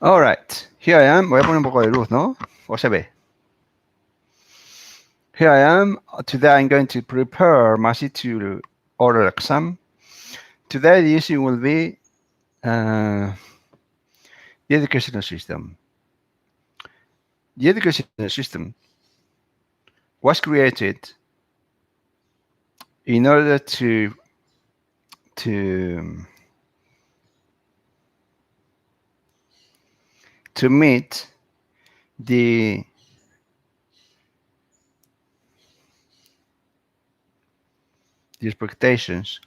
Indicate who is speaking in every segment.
Speaker 1: Alright, here I am. Voy a poner un poco de luz, ¿no? ¿O se ve? Here I am. Today I'm going to prepare my to oral exam. Today the issue will be the educational system. The educational system was created in order to meet the expectations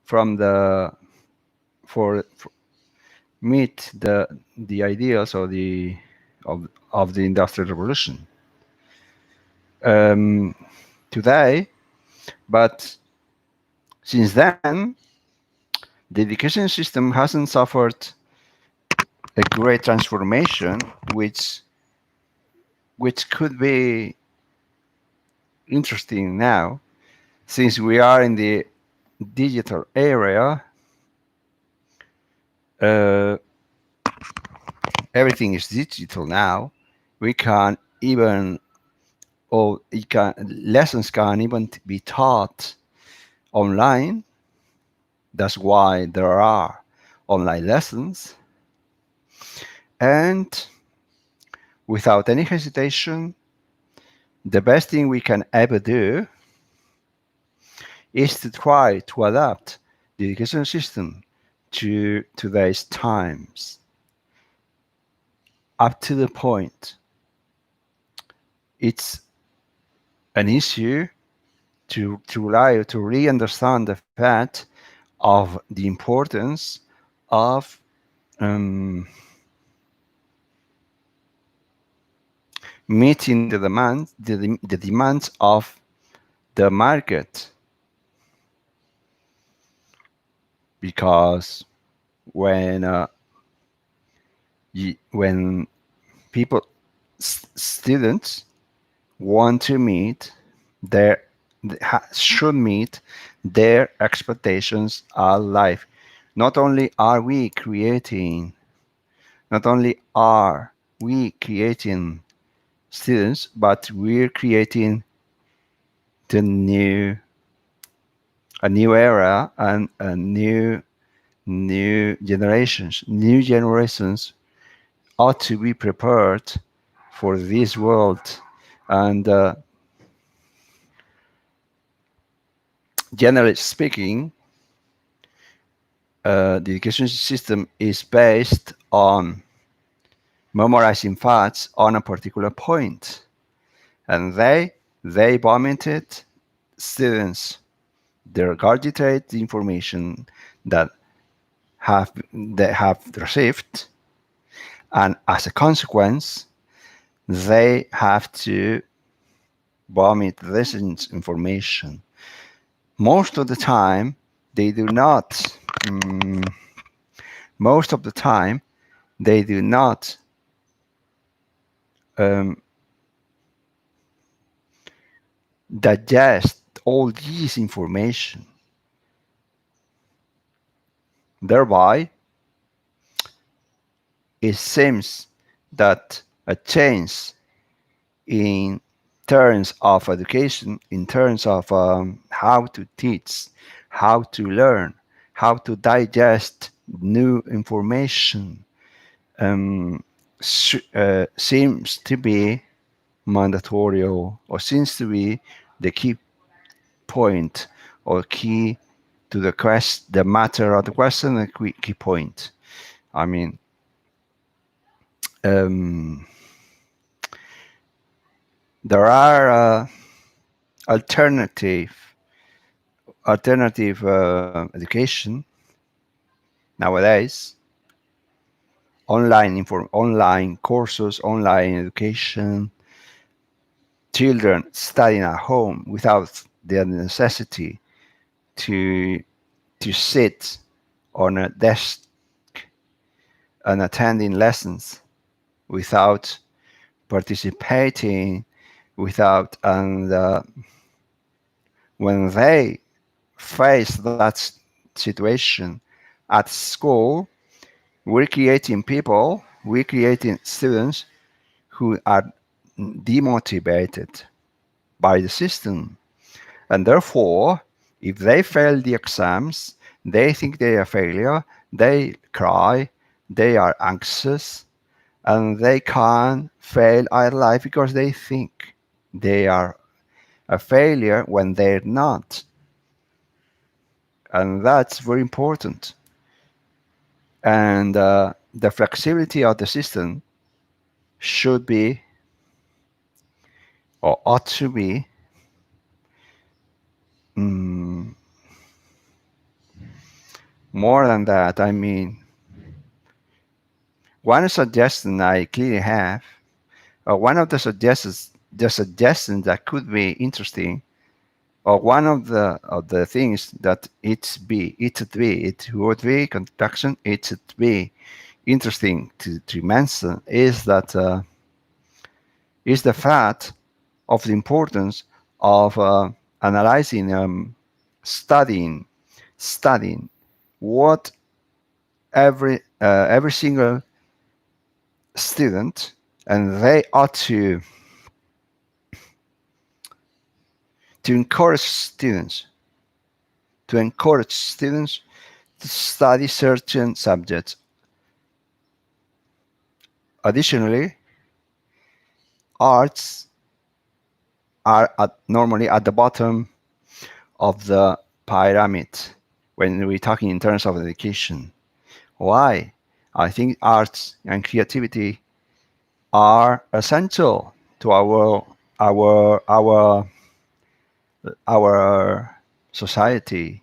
Speaker 1: from the for meet the ideals of the industrial revolution today, but since then the education system hasn't suffered a great transformation, which could be interesting now, since we are in the digital era. Everything is digital now. We can even, lessons can even be taught online. That's why there are online lessons. And without any hesitation, the best thing we can ever do is to try to adapt the education system to today's times, up to the point it's an issue to really understand the fact of the importance of meeting the demands of the market, because when students want to meet should meet their expectations of life. Not only are we creating students, but we're creating a new era and new generations. New generations ought to be prepared for this world. And generally speaking, the education system is based on memorizing facts on a particular point, and they vomited students. They regurgitate the information that they have received, and as a consequence, they have to vomit this information. Most of the time, they do not. Most of the time, they do not digest all this information. Thereby, it seems that a change in terms of education, in terms of how to teach, how to learn, how to digest new information, seems to be mandatory, or seems to be the key point, or key to the matter of the question, the key point. I mean, there are alternative education nowadays. Online courses, online education. Children studying at home without the necessity to sit on a desk and attending lessons, without participating, and when they face that situation at school, we're creating people we're creating students who are demotivated by the system. And therefore, if they fail the exams, they think they are a failure, they cry, they are anxious, and they can't fail our life because they think they are a failure when they're not. And that's very important. And the flexibility of the system should be or ought to be mm, more than that. I mean, one suggestion I clearly have, one of the suggestions that could be interesting, or one of the things that it would be conduction, it should be interesting to mention is that is the fact of the importance of analyzing, studying what every single student, and they ought to encourage students to study certain subjects. Additionally, arts are normally at the bottom of the pyramid when we're talking in terms of education. Why? I think arts and creativity are essential to our society.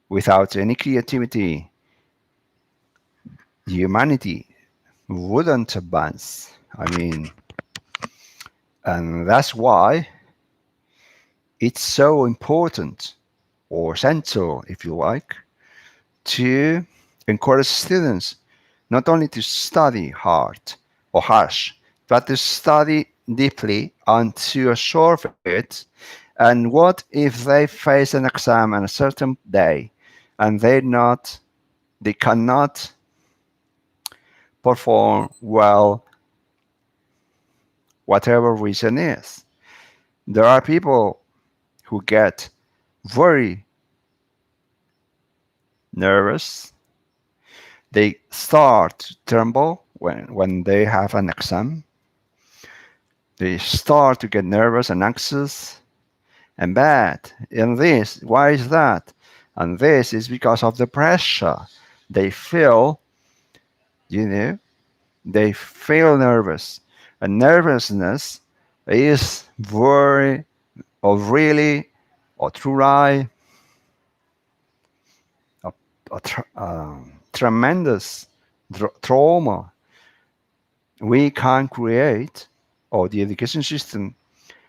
Speaker 1: Without any creativity, humanity wouldn't advance. I mean, and that's why it's so important, or essential, if you like, to encourage students not only to study hard or harsh, but to study deeply and to absorb it. And what if they face an exam on a certain day and they cannot perform well, whatever reason is? There are people who get very nervous. They start to tremble when they have an exam. They start to get nervous and anxious and bad. And this, why is that? And this is because of the pressure. They feel, you know, they feel nervous. And nervousness is very, or really, or truly, a tremendous trauma we can create, or the education system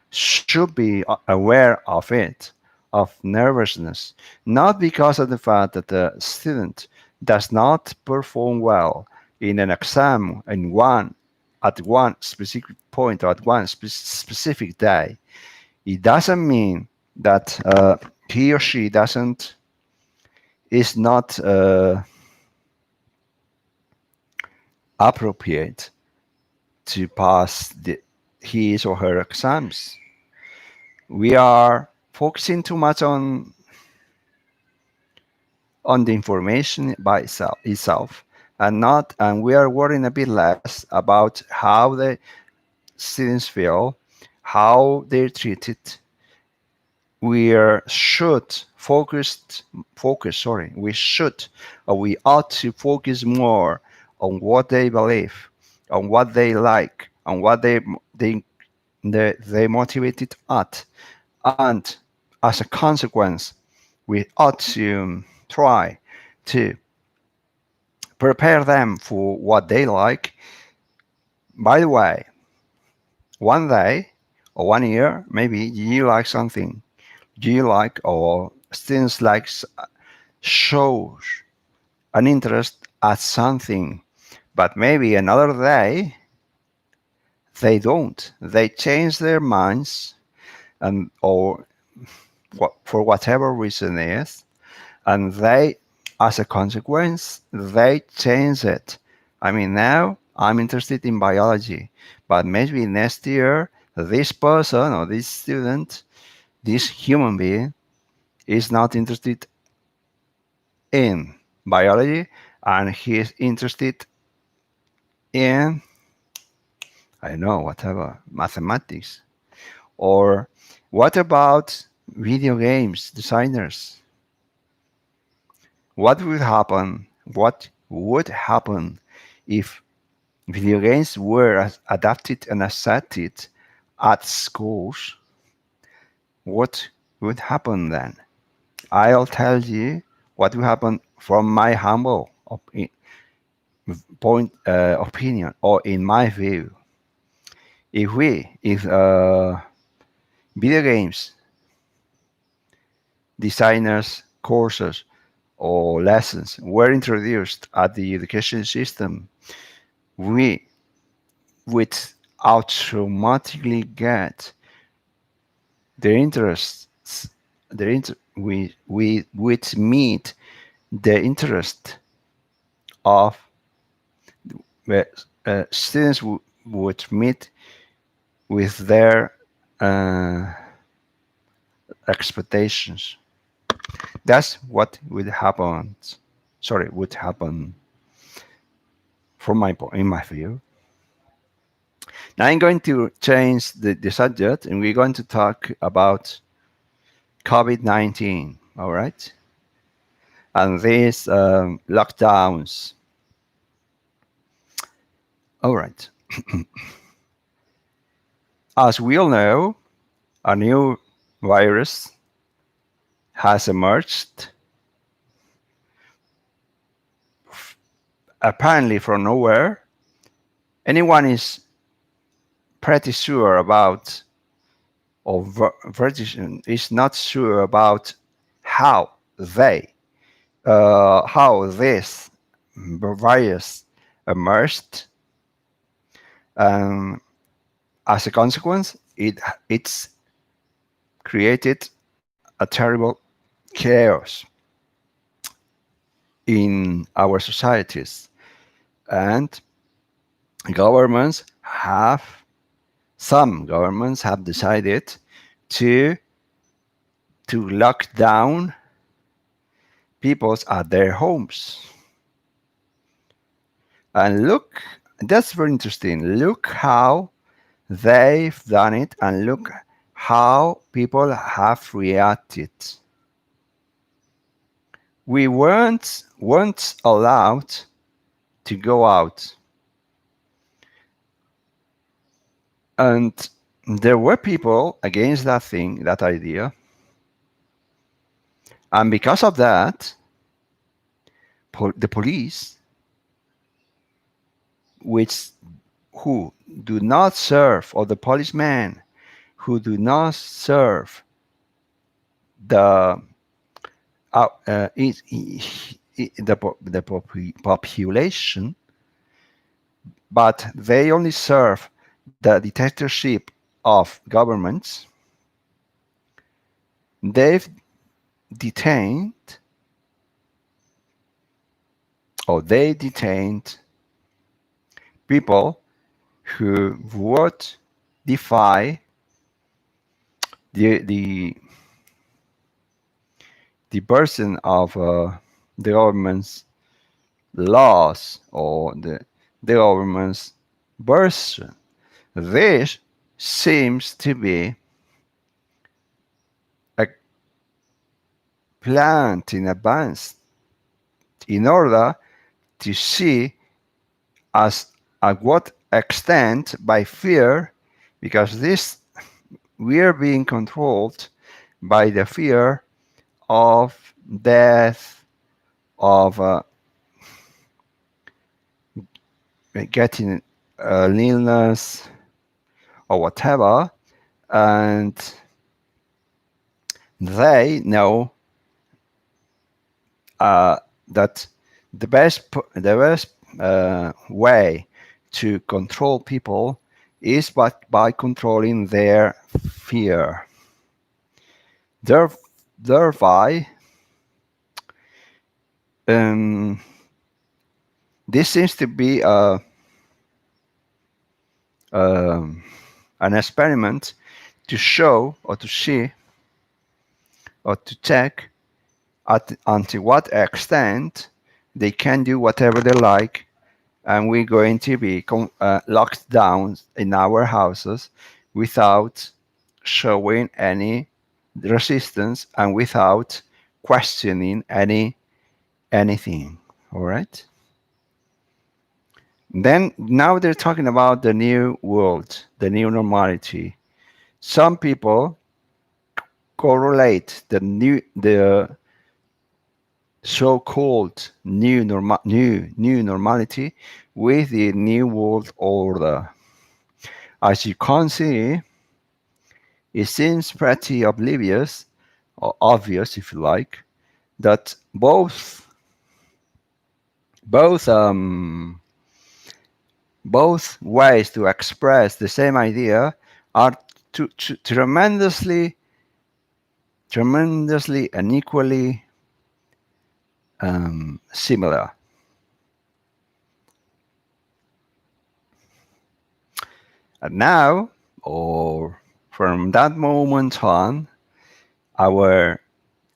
Speaker 1: should be aware of it, of nervousness, not because of the fact that the student does not perform well in an exam at one specific point or at one specific day. It doesn't mean that he or she is not appropriate to pass his or her exams. We are focusing too much on the information by itself, and we are worrying a bit less about how the students feel, how they're treated. We ought to focus more on what they believe, on what they like, on what they motivated at, and as a consequence, we ought to try to prepare them for what they like. By the way, one day or 1 year, maybe you like something you like, or students like shows an interest at something, but maybe another day they don't. They change their minds, and or for whatever reason is, and they, as a consequence, they change it, I mean, now I'm interested in biology, but maybe next year, this person or this student, this human being, is not interested in biology and he is interested in, I don't know, whatever, mathematics. Or what about video games designers? What would happen? What would happen if video games were adapted and accepted at schools? What would happen then? I'll tell you what will happen from my humble opinion, or in my view. If video games designers courses or lessons were introduced at the education system, we would automatically get the interests, we would meet the interest of the students would meet with their expectations. That's what would happen. Sorry, would happen from in my view. Now I'm going to change the subject, and we're going to talk about COVID-19. All right, and these lockdowns. All right. As we all know, a new virus has emerged, apparently from nowhere. Anyone is pretty sure about, or is not sure about how this virus emerged. As a consequence, it's created a terrible chaos in our societies, and some governments have decided to lock down people at their homes. And look, that's very interesting. Look how they've done it, and look how people have reacted. We weren't allowed to go out. And there were people against that idea. And because of that, the police, who do not serve, or the policemen who do not serve the population, but they only serve the dictatorship of governments, they've detained, or they detained people who would defy the person of the government's laws, or the government's version. This seems to be a plan in advance in order to see at what extent, by fear, because we are being controlled by the fear of death, of getting an illness or whatever, and they know that the best way to control people is by controlling their fear. Thereby, This seems to be um, an experiment to show or to see or to check until what extent they can do whatever they like, and we're going to be locked down in our houses without showing any resistance and without questioning anything. All right. Then now they're talking about the new world, the new normality. Some people correlate the so-called new normality with the new world order. As you can see, it seems pretty oblivious or obvious, if you like, that both um, both ways to express the same idea are tremendously and equally similar. And now, or from that moment on, our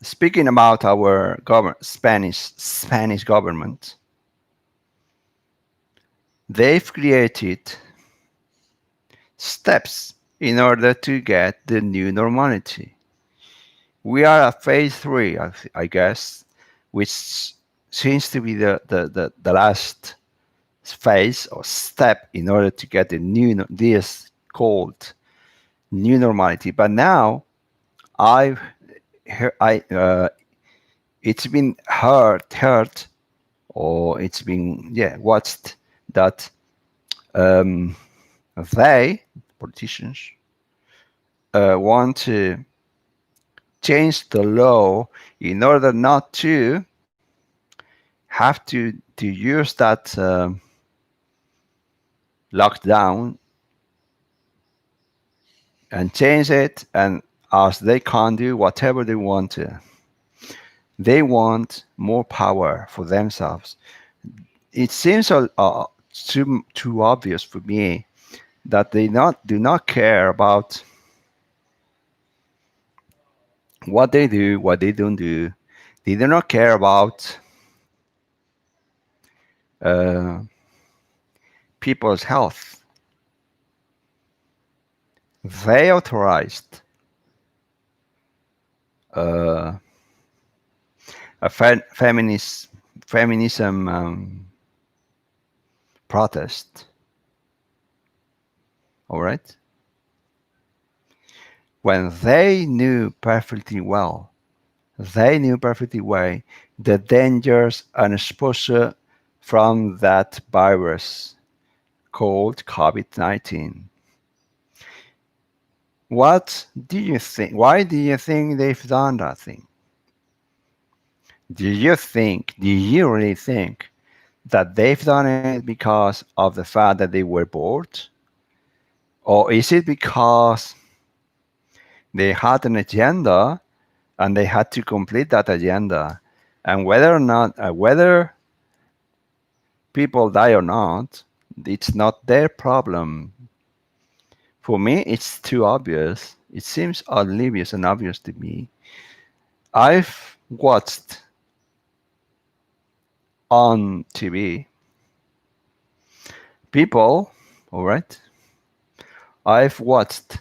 Speaker 1: speaking about our Spanish government, they've created steps in order to get the new normality. We are at phase 3, I guess, which seems to be the last phase or step in order to get the this called new normality. But now I've I it's been heard, or it's been watched that um, they politicians want to change the law in order not to have to use that lockdown and change it, and as they can't do whatever they want to, they want more power for themselves. It seems too obvious for me that they do not care about what they do, what they don't do. They do not care about uh, people's health. They authorized uh, a feminism protest. All right, when they knew perfectly well the dangers and exposure from that virus called COVID-19. What do you think? Why do you think they've done that thing? Do you really think that they've done it because of the fact that they were bored? Or is it because they had an agenda and they had to complete that agenda? And whether people die or not, it's not their problem. For me, it's too obvious. It seems oblivious and obvious to me. I've watched on TV people, all right? I've watched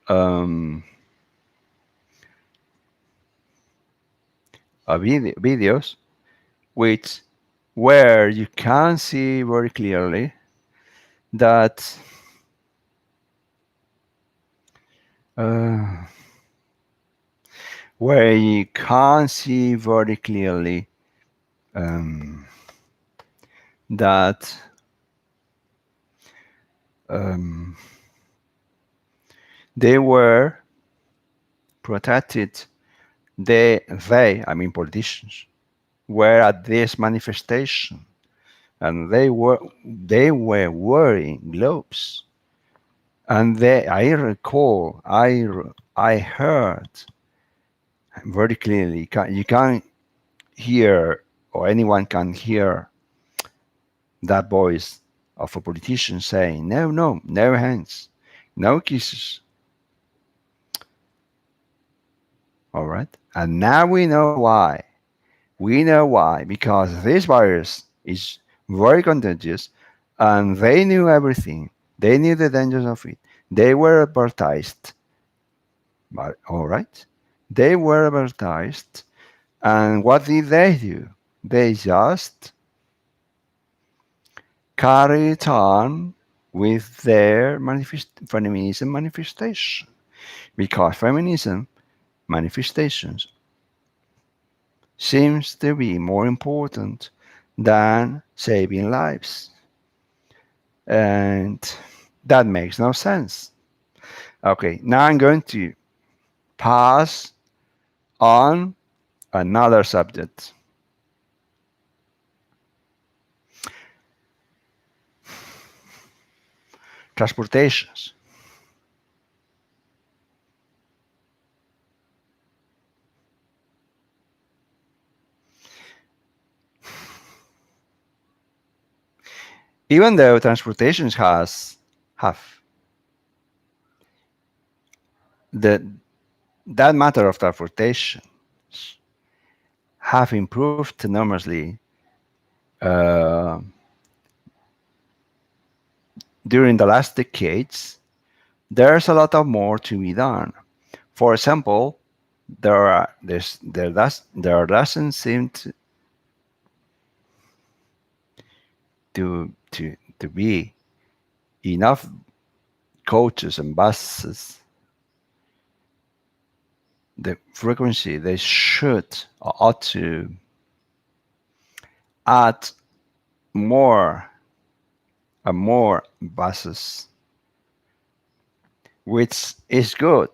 Speaker 1: um, videos which where you can see very clearly that uh, where you can see very clearly um, that um, they were protected. I mean politicians, were at this manifestation, and they were wearing gloves. And I recall, I heard very clearly. You can hear, or anyone can hear, that voice of a politician saying, no, no, no hands, no kisses. All right. And now we know why. We know why. Because this virus is very contagious and they knew everything. They knew the dangers of it. They were advertised. But, all right. They were advertised. And what did they do? They just carried on with their feminism manifestation. Because feminism manifestations seems to be more important than saving lives. And that makes no sense. Okay, now I'm going to pass on another subject. Transportations. Even though transportations have the that matter of transportation have improved enormously uh, during the last decades, there's a lot of more to be done. For example, there doesn't seem to be enough coaches and buses. The frequency they should or ought to add more and more buses, which is good,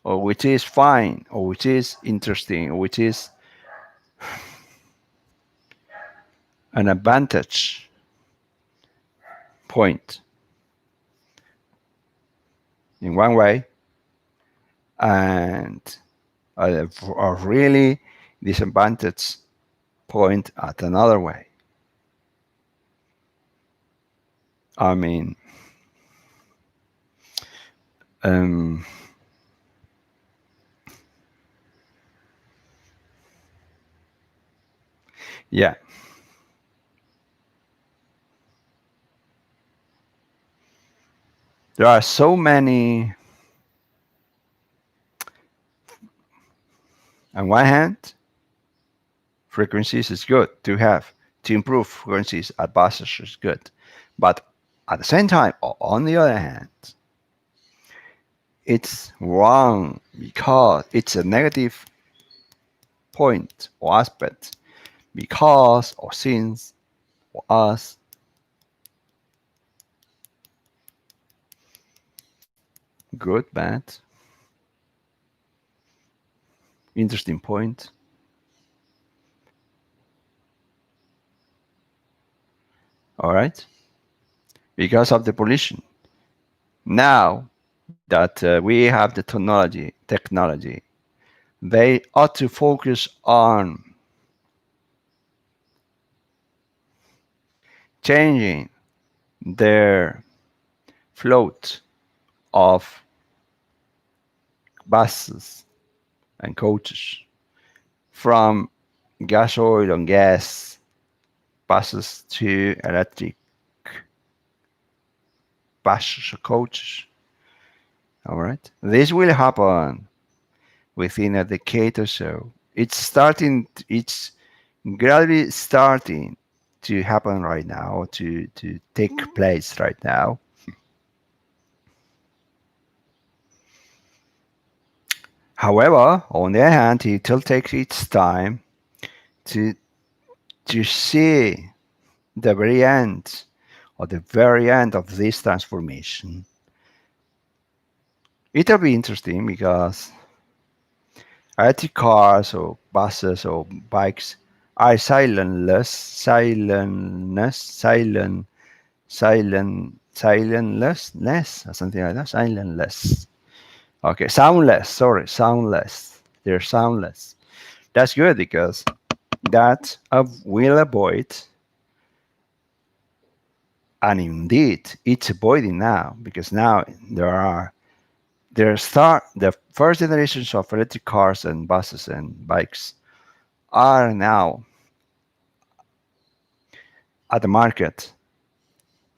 Speaker 1: or which is fine, or which is interesting, or which is an advantage point in one way, and a really disadvantage point at another way. I mean, um, yeah. There are so many. On one hand, frequencies is good to have. To improve frequencies at buses is good. But at the same time, on the other hand, it's wrong because it's a negative point or aspect because or since or as good, bad, interesting point. All right, because of the pollution. Now that we have the technology, they ought to focus on changing their float of buses and coaches from gas oil and gas buses to electric buses or coaches. All right, this will happen within a decade or so. It's gradually starting to happen right now, to take place right now. However, on the other hand, it will take its time to see the very end of this transformation. It'll be interesting because electric cars or buses or bikes are silentless, or something like that. Silentless. Okay, soundless. Sorry, soundless. They're soundless. That's good because that will avoid, and indeed it's avoiding now, because now the first generations of electric cars and buses and bikes are now at the market.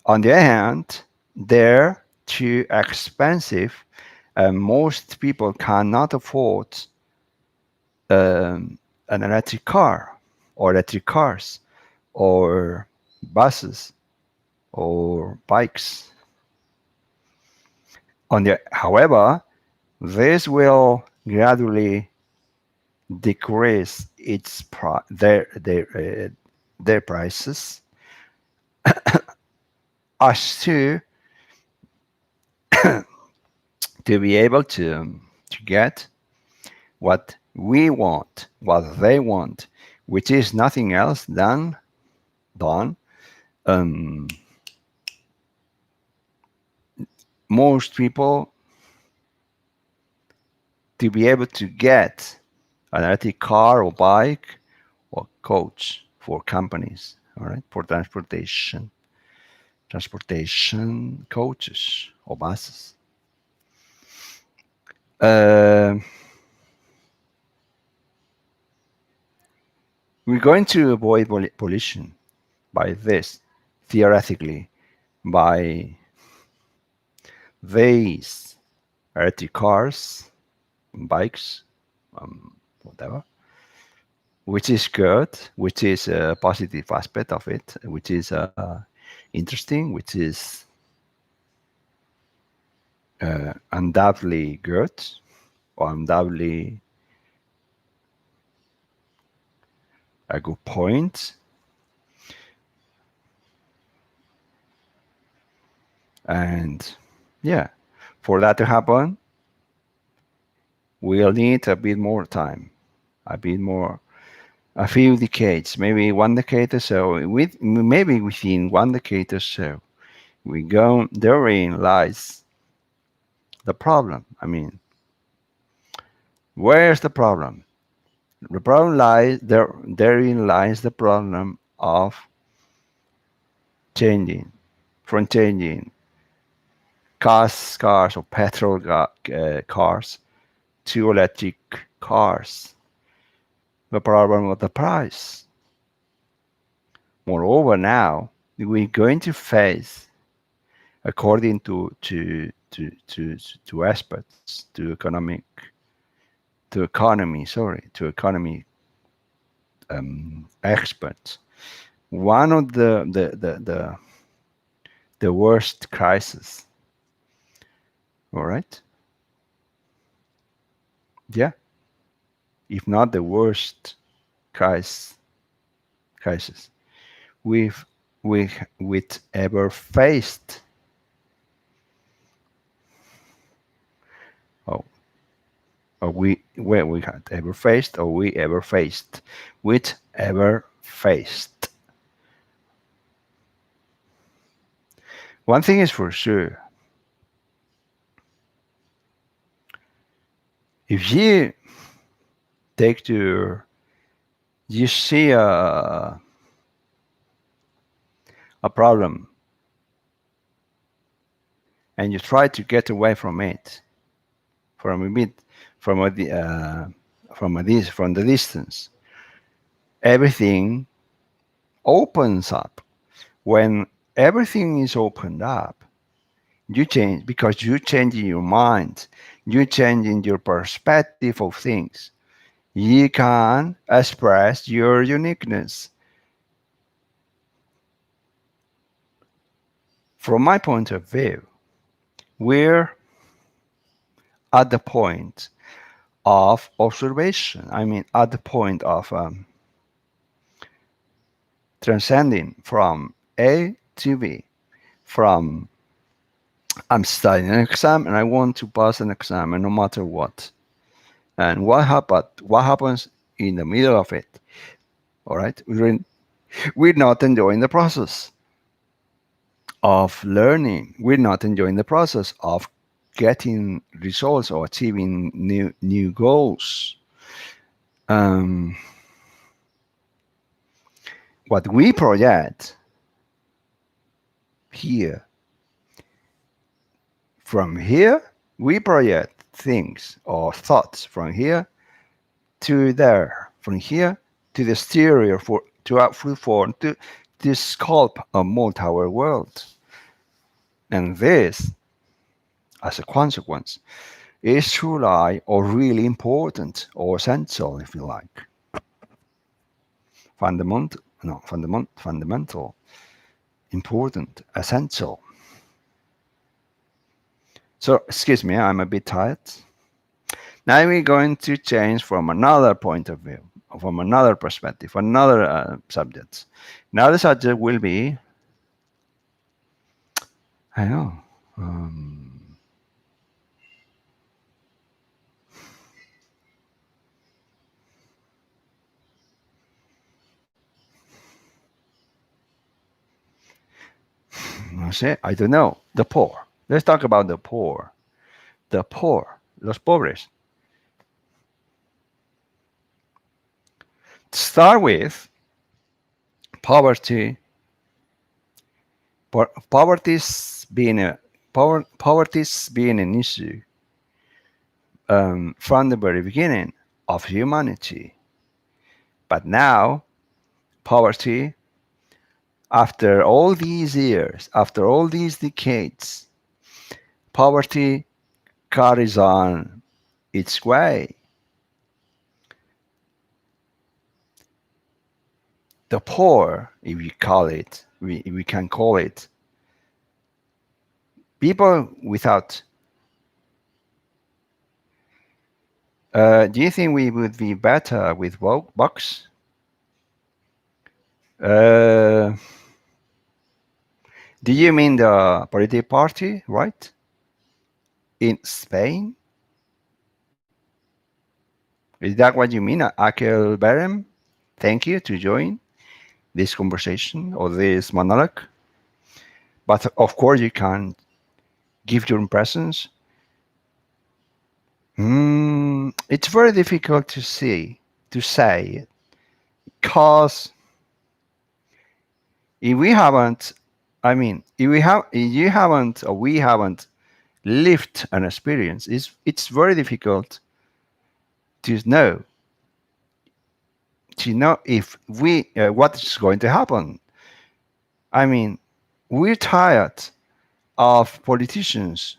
Speaker 1: On the other hand, they're too expensive, and most people cannot afford an electric car or electric cars or buses or bikes. However, this will gradually decrease their prices as to be able to get what we want, what they want, which is nothing else than um, most people to be able to get an electric car or bike or coach for companies, all right, for transportation coaches or buses. Uh, we're going to avoid pollution by this, theoretically, by these electric cars, bikes, whatever, which is good, which is a positive aspect of it, which is interesting, which is undoubtedly good, or undoubtedly a good point. And yeah, for that to happen, we'll need a bit more time, a bit more, a few decades, maybe 1 decade or so. Maybe within 1 decade or so, therein lies the problem. I mean, where's the problem? The problem lies there. Therein lies the problem of changing, from changing cars or petrol cars to electric cars. The problem of the price. Moreover, now we're going to face, according to experts, to economy experts, one of the worst crisis. All right. Yeah. If not the worst crisis we've ever faced. Oh, or we had ever faced, or we ever faced, with ever faced. One thing is for sure: if you take to you see a problem and you try to get away from it, from a bit, from the distance, everything opens up. When everything is opened up, you change, because you change in your mind, you change in your perspective of things. You can express your uniqueness. From my point of view, we're at the point of observation. I mean, at the point of transcending from A to B, from I'm studying an exam and I want to pass an exam, and no matter what. And what happens in the middle of it? All right, we're not enjoying the process of learning. We're not enjoying the process of getting results or achieving new goals. Um, what we project here, from here, we project things or thoughts from here to there, from here to the stereo to our full form to sculpt a multi-tower world. And this, as a consequence, is truly or really important or essential, if you like. Fundamental, important, essential. So, excuse me, I'm a bit tired. Now we're going to change from another point of view, from another perspective, another subject. Now the subject will be, I know, I don't know, the poor. Let's talk about the poor. The poor, los pobres. To start with, poverty's being an issue from the very beginning of humanity. But now, poverty, after all these years, after all these decades, poverty carries on its way. The poor, if we call it, we can call it, people without. Do you think we would be better with bucks? Do you mean the political party, right? In Spain? Is that what you mean, Akel Berem? Thank you to join this conversation or this monologue. But of course, you can give your impressions. It's very difficult to say, because if we haven't, if you haven't, or we haven't lived an experience, it's very difficult to know if what is going to happen. I mean, we're tired of politicians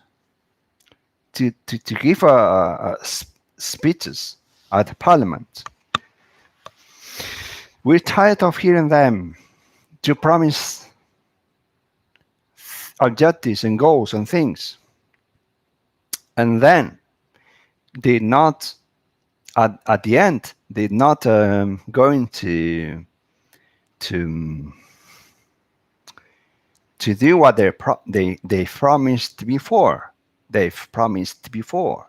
Speaker 1: to give speeches at Parliament. We're tired of hearing them to promise objectives and goals and things, and then they're not at the end. They're not going to do what they promised before. They've promised before.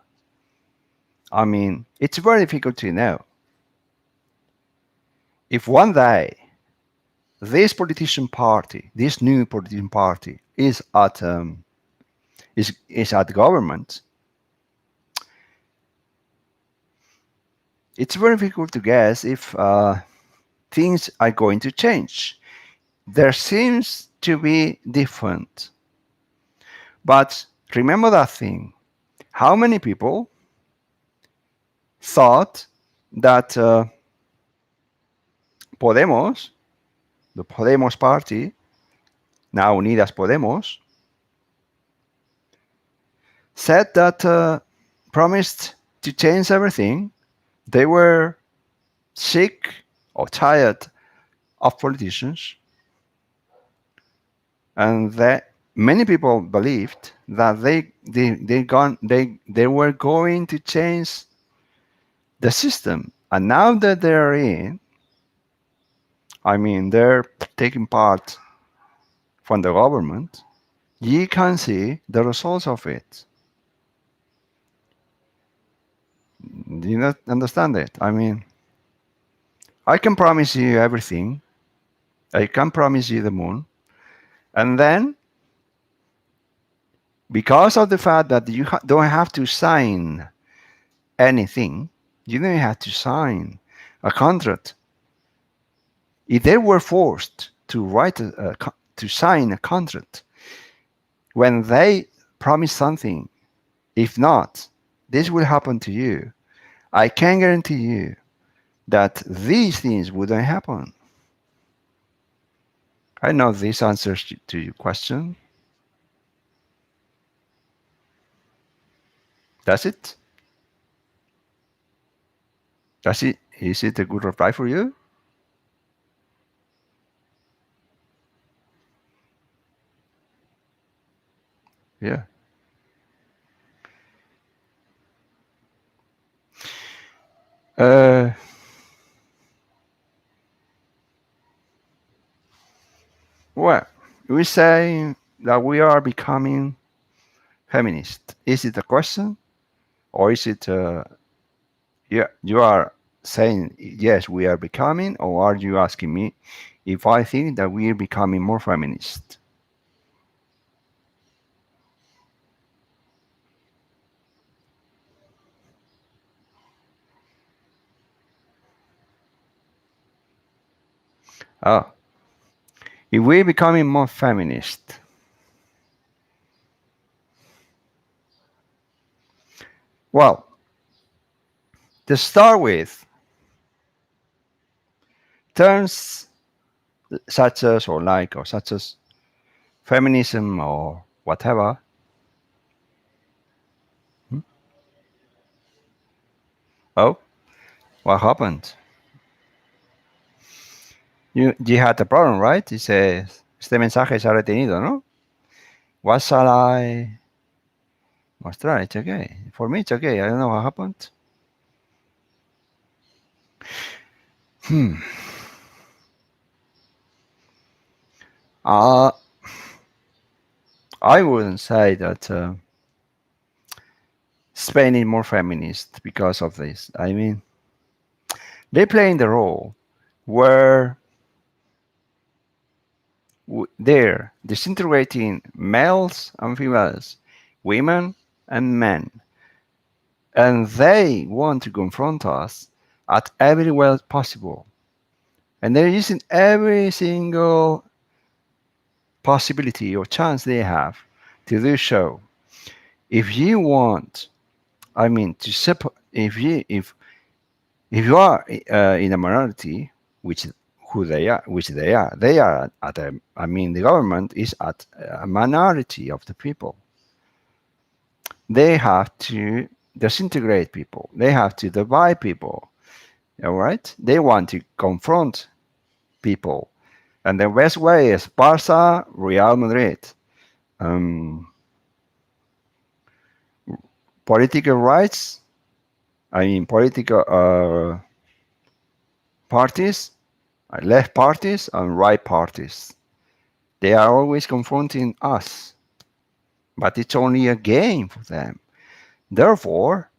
Speaker 1: I mean, it's very difficult to know. If one day this politician party, this new politician party, is at government, it's very difficult to guess if things are going to change. There seems to be different. But remember that thing. How many people thought that Podemos, the Podemos party, now Unidas Podemos, said that promised to change everything. They were sick or tired of politicians, and that many people believed that they were going to change the system. And now that they're in, I mean, they're taking part from the government, you can see the results of it. Do you not understand it? I mean, I can promise you everything. I can promise you the moon. And then, because of the fact that you don't have to sign anything, you don't have to sign a contract If they were forced to to sign a contract when they promise something, if not, this will happen to you. I can guarantee you that these things wouldn't happen. I know this answers to your question. That's it. That's it. Is it a good reply for you? Yeah. Uh, well, we say that we are becoming feminist. Is it a question, or is it yeah, you are saying yes, we are becoming, or are you asking me if I think that we are becoming more feminist? Oh, if we're becoming more feminist, well, to start with, terms such as or like or such as feminism or whatever. Hmm? Oh, what happened? You had a problem, right? It says, este mensaje se ha retenido, ¿no? What shall I mostrar? It's okay. For me, it's okay. I don't know what happened. Hmm. Uh, I wouldn't say that Spain is more feminist because of this. I mean, they play in the role where they're disintegrating males and females, women and men, and they want to confront us at every way possible. And they're using every single possibility or chance they have to do so. If you want, I mean, to separate, if you are in a minority, which they are at a, I mean, the government is at a minority of the people. They have to disintegrate people. They have to divide people. All right? They want to confront people. And the best way is Barca, Real Madrid. Um, Political rights, I mean, political parties, left parties and right parties. They are always confronting us, but it's only a game for them. Therefore,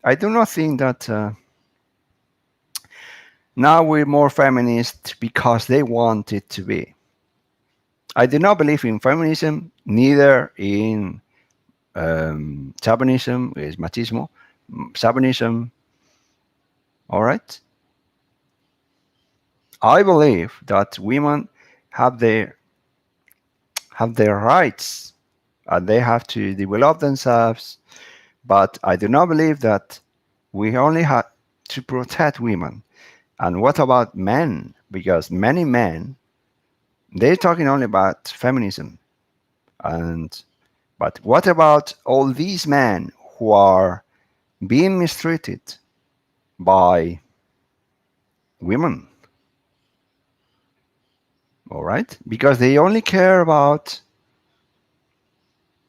Speaker 1: I do not think that now we're more feminist because they want it to be. I do not believe in feminism, neither in chauvinism, is machismo, chauvinism. All right. I believe that women have their rights and they have to develop themselves. But I do not believe that we only have to protect women. And what about men? Because many men, they're talking only about feminism. And but what about all these men who are being mistreated by women? All right, because they only care about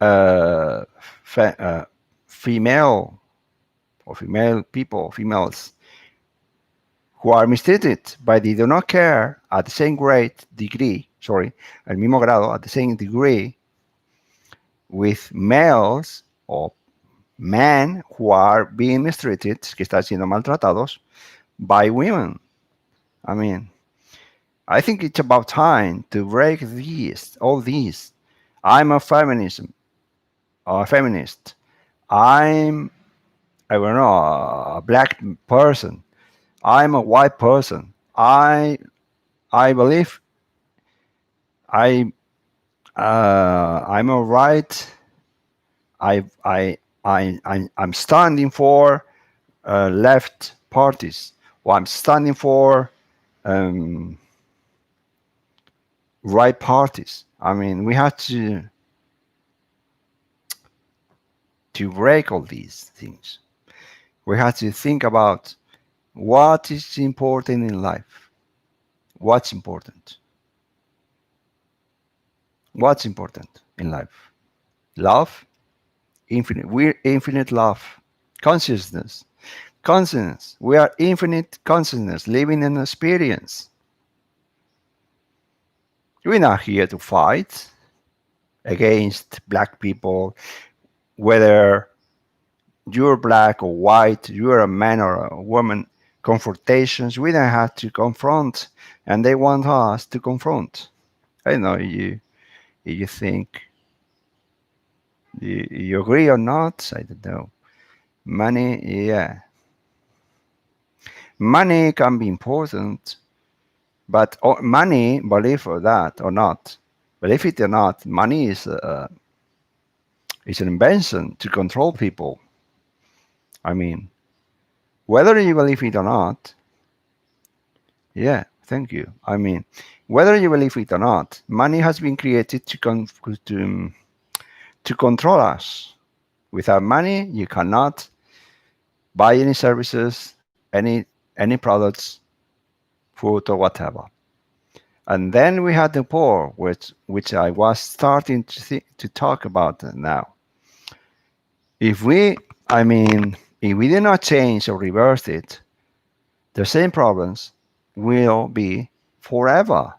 Speaker 1: uh, female or female people, females who are mistreated, but they do not care at the same al mismo grado, at the same degree with males or men who are being mistreated, que están siendo maltratados by women. I mean, I think it's about time to break all these. I'm a feminism, or a feminist. I'm, I don't know, a black person. I'm a white person. I believe I I'm all right. I I I'm standing for left parties, or I'm standing for um, right parties. I mean, we have to break all these things. We have to think about what is important in life. What's important? What's important in life? Love, infinite. We're infinite love. Consciousness, consciousness. We are infinite consciousness, living an experience. We're not here to fight against black people, whether you're black or white, you're a man or a woman. Confrontations we don't have to confront, and they want us to confront. I don't know you think you agree or not. I don't know. Money, yeah, money can be important, but money, believe that or not, believe it or not, money is an invention to control people. I mean, whether you believe it or not, yeah, thank you. I mean, whether you believe it or not, money has been created to control us. Without money, you cannot buy any services, any products, food or whatever. And then we had the poor, which I was starting to talk about now. If we, I mean, if we did not change or reverse it, the same problems will be forever.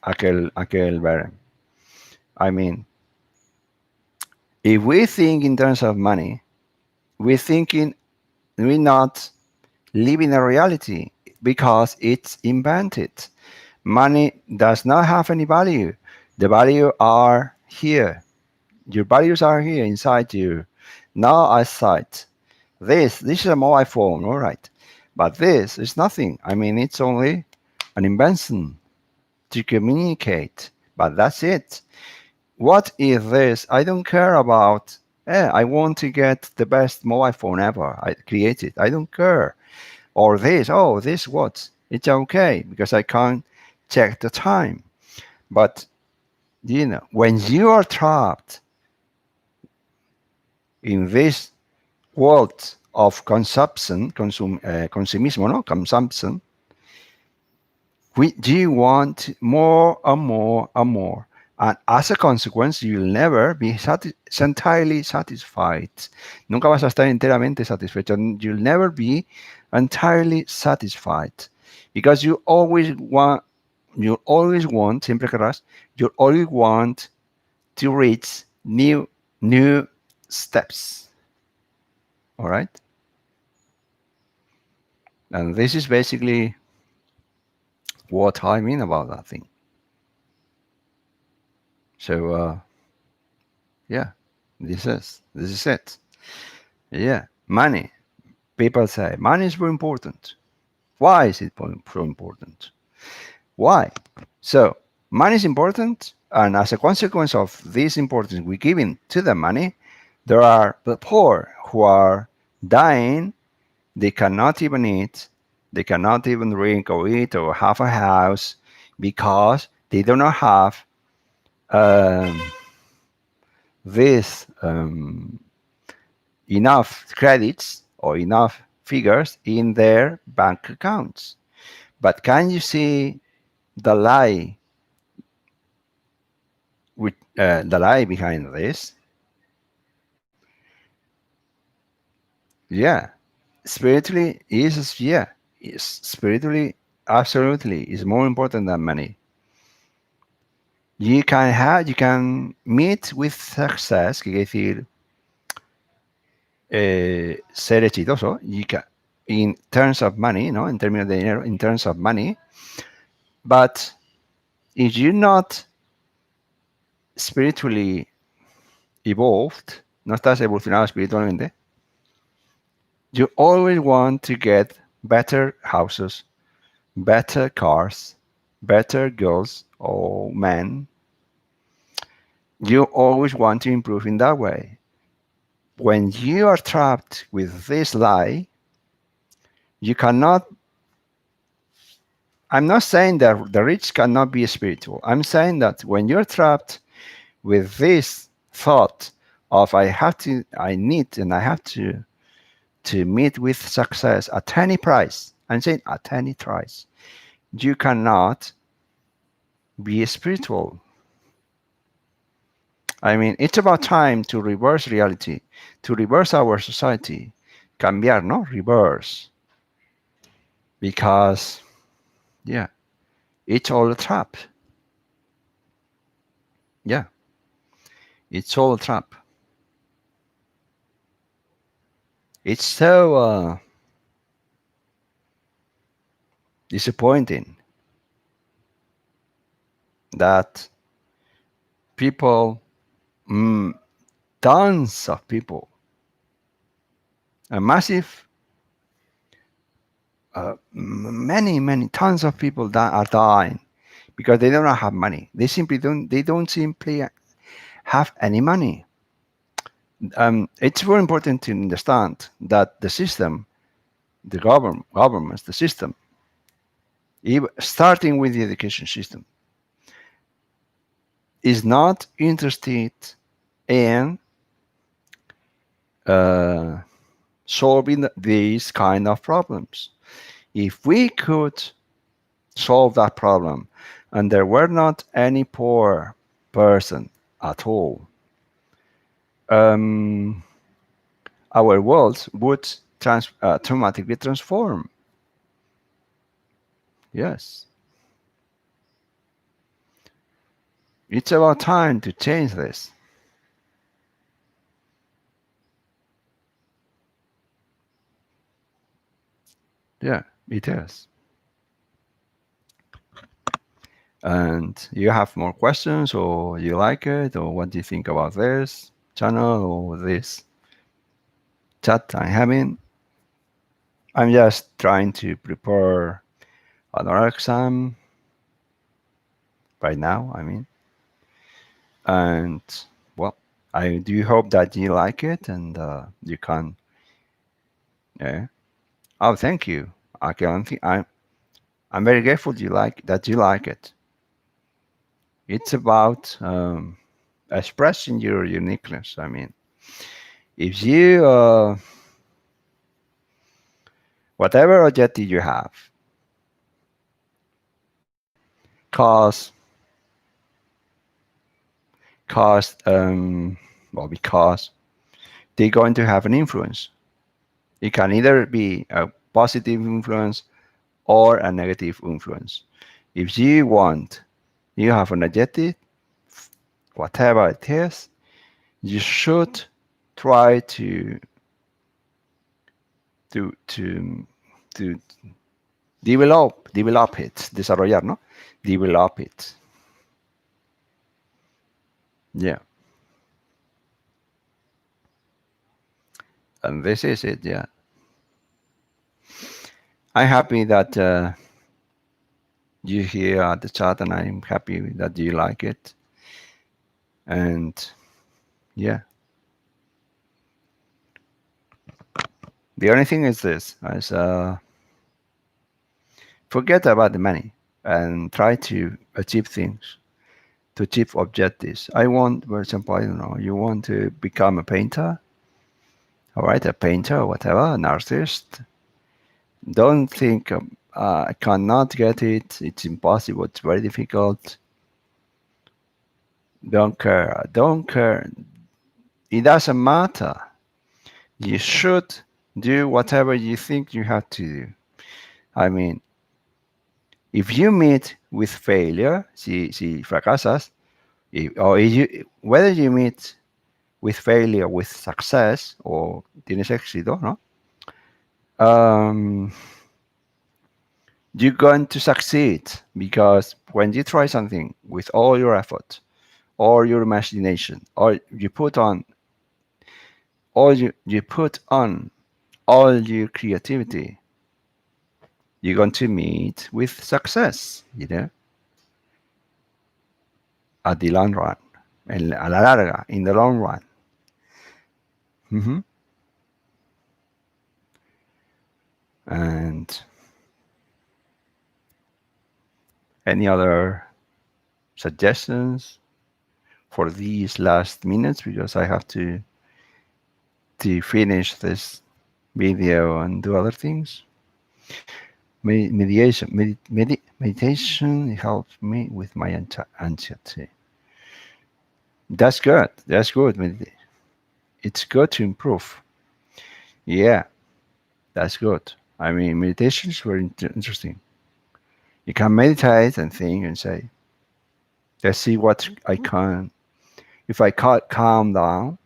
Speaker 1: Aquel barren. I mean, if we think in terms of money, we're not living a reality because it's invented. Money does not have any value. The value are here. Your values are here inside you, not outside. This is a mobile phone, all right, but this is nothing. I mean, it's only an invention to communicate, but that's it. What is this? I don't care about. I want to get the best mobile phone ever I created. I don't care. Or this. Oh, this what? It's okay because I can't check the time. But when you are trapped in this world of consumption, consumismo, no? Consumption, you want more and more and more. And as a consequence, you'll never be entirely satisfied. Nunca vas a estar enteramente satisfecho. You'll never be entirely satisfied. Because siempre querrás, you always want to reach new steps. All right? And this is basically what I mean about that thing. So, yeah, this is it. Yeah, money. People say money is very important. Why is it so important? Why? So, money is important, and as a consequence of this importance we giving to the money, there are the poor who are dying. They cannot even eat. They cannot even drink or eat or have a house because they do not have um, this enough credits or enough figures in their bank accounts. But can you see the lie the lie behind this? Yeah, spiritually absolutely is more important than money. You can meet with success, que quiere decir ser exitoso. In terms of money, ¿no? En términos de dinero, in terms of money. But if you're not spiritually evolved, no estás evolucionado espiritualmente, you always want to get better houses, better cars, better girls or men. You always want to improve in that way. When you are trapped with this lie, you cannot. I'm not saying that the rich cannot be spiritual. I'm saying that when you're trapped with this thought of I need, and I have to meet with success at any price. I'm saying at any price. You cannot be spiritual. I mean, it's about time to reverse reality, to reverse our society. Cambiar, no? Reverse. Because, yeah, it's all a trap. Yeah, it's all a trap. It's so disappointing that people, mm, tons of people, a massive, many tons of people that are dying because they don't have money. They don't simply have any money. It's very important to understand that the system, the governments, the system, starting with the education system, is not interested in uh, solving these kind of problems. If we could solve that problem and there were not any poor person at all, um, our world would dramatically transform. Yes. It's about time to change this. Yeah, it is. And you have more questions, or you like it, or what do you think about this channel or this chat I'm having? I'm just trying to prepare another exam right now, I mean. And, well, I do hope that you like it and you can. Yeah. Oh, thank you. I'm very grateful that you like it. It's about expressing your uniqueness. I mean, if you whatever objective you have, cause cause well, because they're going to have an influence. It can either be a positive influence or a negative influence. If you have an objective, whatever it is, you should try to to to develop it, desarrollar, ¿no? Develop it. Yeah. And this is it, yeah. I'm happy that you here at the chat, and I'm happy that you like it. And yeah. The only thing is this, is forget about the money and try to achieve things, to achieve objectives. I want, for example, I don't know, you want to become a painter, all right, a painter or whatever, an artist. Don't think I cannot get it, it's impossible, it's very difficult. Don't care, don't care. It doesn't matter. You should do whatever you think you have to do. I mean, if you meet with failure, si fracasas, whether you meet with failure, with success, or tienes éxito, ¿no? You're going to succeed, because when you try something with all your effort, or your imagination, or you put on all your creativity, you're going to meet with success, you know, at the long run, a la larga, in the long run. And any other suggestions for these last minutes, because I have to finish this video and do other things. Meditation helps me with my anxiety. That's good. That's good. It's good to improve. Yeah, that's good. I mean, meditation is very interesting. You can meditate and think and say, let's see what I can, if I can't calm down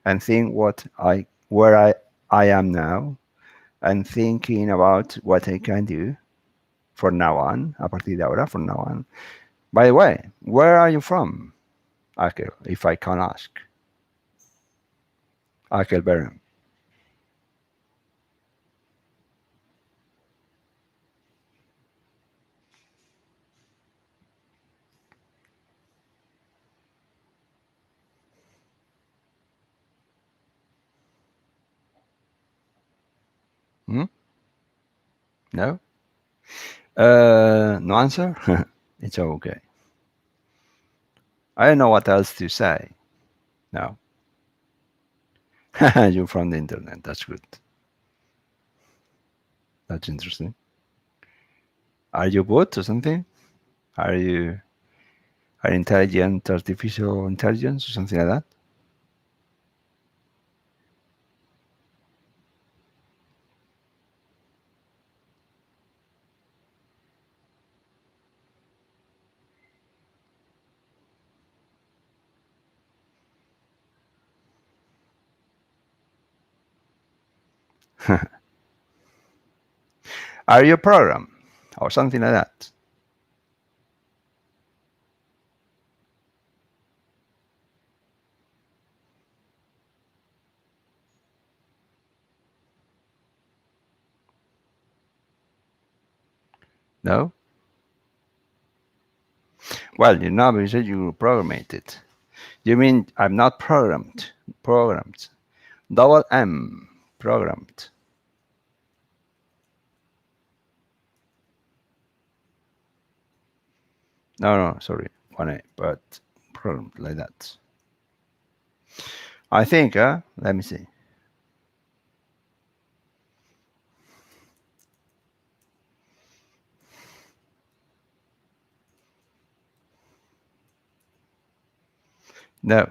Speaker 1: and think where I am now, and thinking about what I can do from now on, a partir de ahora, from now on. By the way, where are you from, Akel, if I can ask? Akel Beren. Hmm? No? No answer? It's okay. I don't know what else to say. No. You're from the internet. That's good. That's interesting. Are you bot or something? Are you intelligent, artificial intelligence or something like that? Are you a program or something like that? No? Well, you know, because you programmed it. You mean I'm not programmed? Programmed. Double M. Programmed. No, sorry. One A, but programmed like that. I think, let me see. No,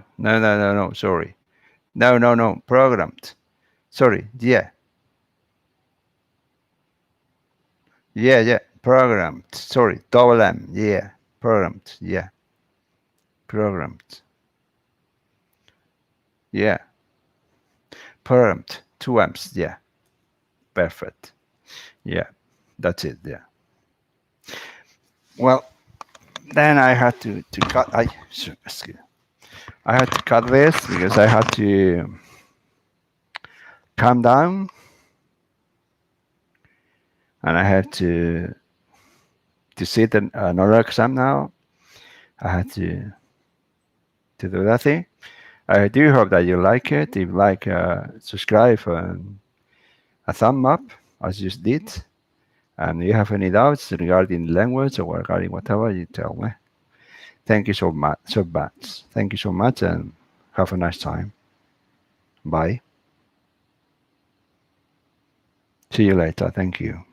Speaker 1: sorry. No, programmed. Sorry, yeah, programmed. Sorry, double M, yeah, programmed, yeah, programmed, yeah, programmed, two M's, yeah, perfect, yeah, that's it, yeah. Well, then I had to cut, I had to cut this because I had to calm down, and I have to sit another exam now. I had to do that thing. I do hope that you like it. If you like, subscribe and a thumb up, as you did. And if you have any doubts regarding language or regarding whatever, you tell me. Thank you so much. Thank you so much, and have a nice time. Bye. See you later. Thank you.